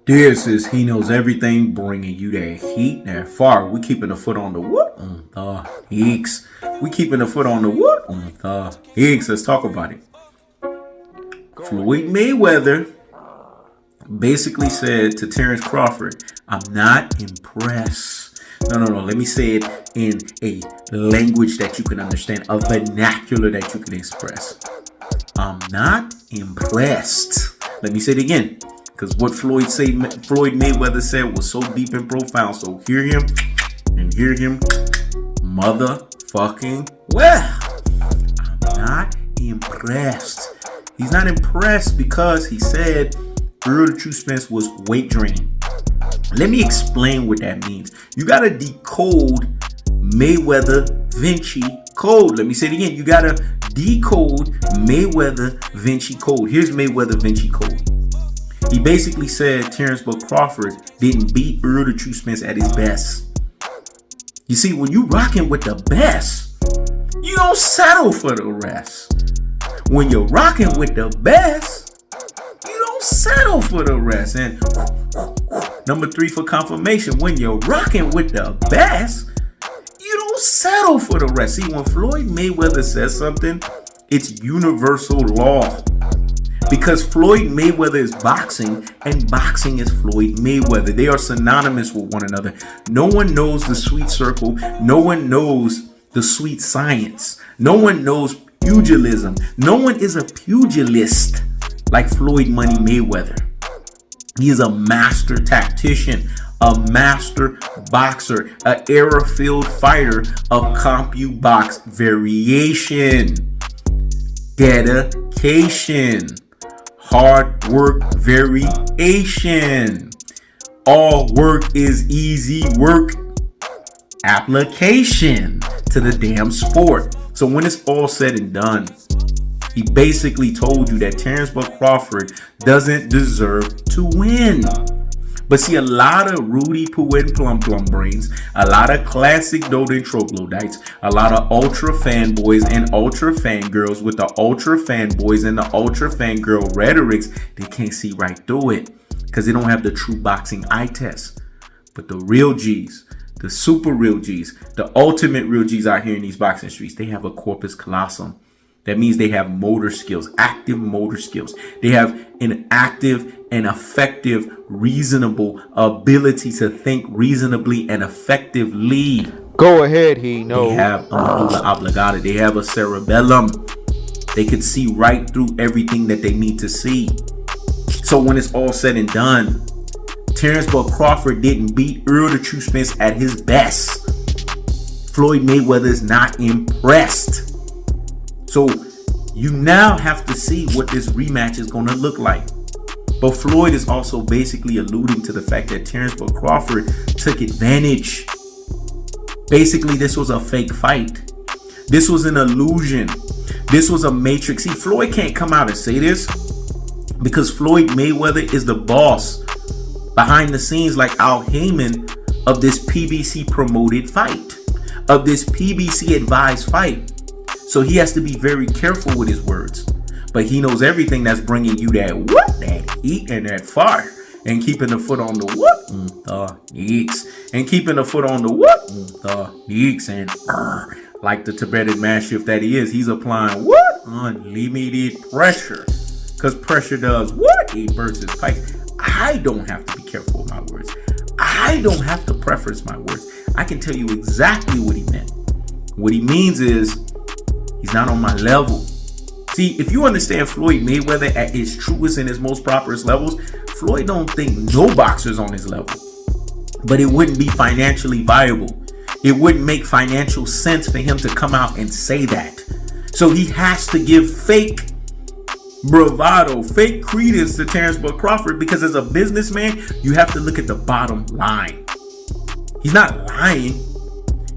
This is He Knows Everything, bringing you that heat, that fire. We keeping the foot on the what? On the Hicks. We keeping the foot on the what? On the Hicks. Let's talk about it. Floyd Mayweather basically said to Terence Crawford, I'm not impressed. No. Let me say it in a language that you can understand, a vernacular that you can express. I'm not impressed. Let me say it again. Because what Floyd Mayweather said was so deep and profound. So hear him and hear him motherfucking well. I'm not impressed. He's not impressed because he said Errol Spence was weight draining. Let me explain what that means. You got to decode Mayweather Vinci code. Let me say it again. You got to decode Mayweather Vinci code. Here's Mayweather Vinci code. He basically said Terence Crawford didn't beat Errol Spence at his best. You see, when you rocking with the best, you don't settle for the rest. When you're rocking with the best, you don't settle for the rest. And number 3 for confirmation, when you're rocking with the best, you don't settle for the rest. See, when Floyd Mayweather says something, it's universal law. Because Floyd Mayweather is boxing and boxing is Floyd Mayweather. They are synonymous with one another. No one knows the sweet circle. No one knows the sweet science. No one knows pugilism. No one is a pugilist like Floyd Money Mayweather. He is a master tactician, a master boxer, an era-filled fighter of CompuBox variation, dedication, hard work variation. All work is easy work application to the damn sport. So when it's all said and done, he basically told you that Terence Crawford doesn't deserve to win. But see, a lot of Rudy Poo and Plum brains, a lot of classic Doden troglodytes, a lot of ultra fanboys and ultra fangirls with the ultra fanboys and the ultra fangirl rhetorics, they can't see right through it because they don't have the true boxing eye test. But the real G's, the super real G's, the ultimate real G's out here in these boxing streets, they have a corpus callosum. That means they have motor skills, active motor skills. They have an active and effective, reasonable ability to think reasonably and effectively. Go ahead, he knows. They have medulla oblongata. They have a cerebellum. They could see right through everything that they need to see. So when it's all said and done, Terence Crawford didn't beat Errol Spence at his best. Floyd Mayweather is not impressed. So you now have to see what this rematch is going to look like. But Floyd is also basically alluding to the fact that Terence Crawford took advantage. Basically, this was a fake fight. This was an illusion. This was a matrix. See, Floyd can't come out and say this because Floyd Mayweather is the boss behind the scenes, like Al Heyman, of this PBC promoted fight, of this PBC advised fight. So he has to be very careful with his words. But he knows everything that's bringing you that what? That heat and that fire. And keeping the foot on the what? The geeks. And keeping the foot on the what? The geeks. And like the Tibetan mastiff that he is, he's applying what? Unlimited pressure. Because pressure does what? It bursts his pipes. I don't have to be careful with my words. I don't have to preface my words. I can tell you exactly what he meant. What he means is he's not on my level. See, if you understand Floyd Mayweather at his truest and his most properest levels, Floyd don't think no boxer's on his level. But it wouldn't be financially viable. It wouldn't make financial sense for him to come out and say that. So he has to give fake bravado, fake credence to Terence Crawford, because as a businessman, you have to look at the bottom line. He's not lying.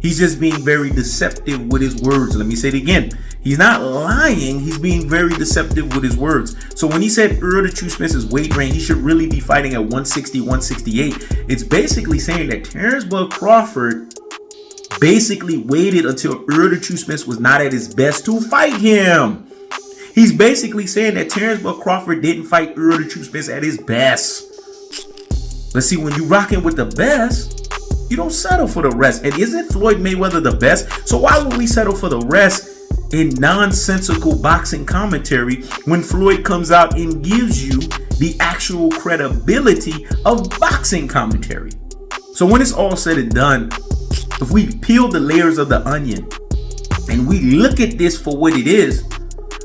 He's just being very deceptive with his words. Let me say it again. He's not lying. He's being very deceptive with his words. So when he said Errol Spence's weight range, he should really be fighting at 160, 168. It's basically saying that Terence Crawford basically waited until Errol Spence was not at his best to fight him. He's basically saying that Terence Crawford didn't fight Errol Spence at his best. But see, when you rocking with the best, you don't settle for the rest. And isn't Floyd Mayweather the best? So why would we settle for the rest in nonsensical boxing commentary when Floyd comes out and gives you the actual credibility of boxing commentary? So when it's all said and done, if we peel the layers of the onion and we look at this for what it is,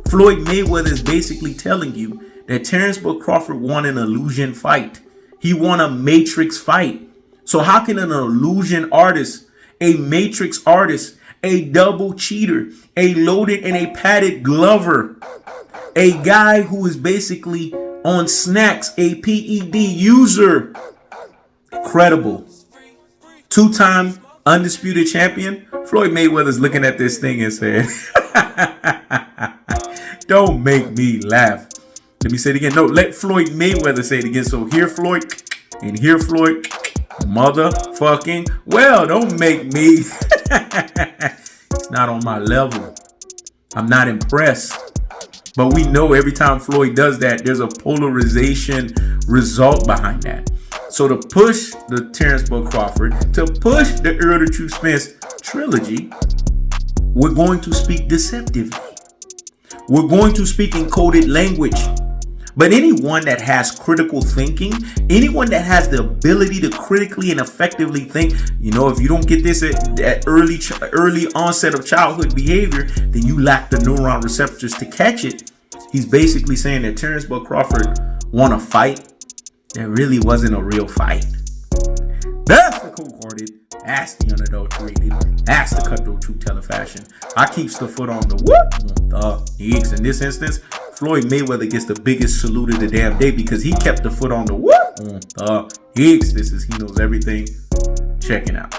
Floyd Mayweather is basically telling you that Terence Crawford won an illusion fight. He won a matrix fight. So how can an illusion artist, a matrix artist, a double cheater, a loaded and a padded glover, a guy who is basically on snacks, a PED user, credible, two-time undisputed champion? Floyd Mayweather's looking at this thing and saying, don't make me laugh. Let me say it again. No, let Floyd Mayweather say it again. So here, Floyd, and here, Floyd, motherfucking well, don't make me. It's not on my level. I'm not impressed. But we know every time Floyd does that, there's a polarization result behind that. So to push the Terence Crawford, to push the Errol Spence trilogy, we're going to speak deceptively. We're going to speak in coded language. But anyone that has critical thinking, anyone that has the ability to critically and effectively think, if you don't get this at early onset of childhood behavior, then you lack the neuron receptors to catch it. He's basically saying that Terence Crawford won a fight that really wasn't a real fight. That's the cold-hearted, that's the unadulterated, that's the cutthroat true telefashion. I keeps the foot on the X. In this instance, Floyd Mayweather gets the biggest salute of the damn day because he kept the foot on the X. This is He Knows Everything. Checking out.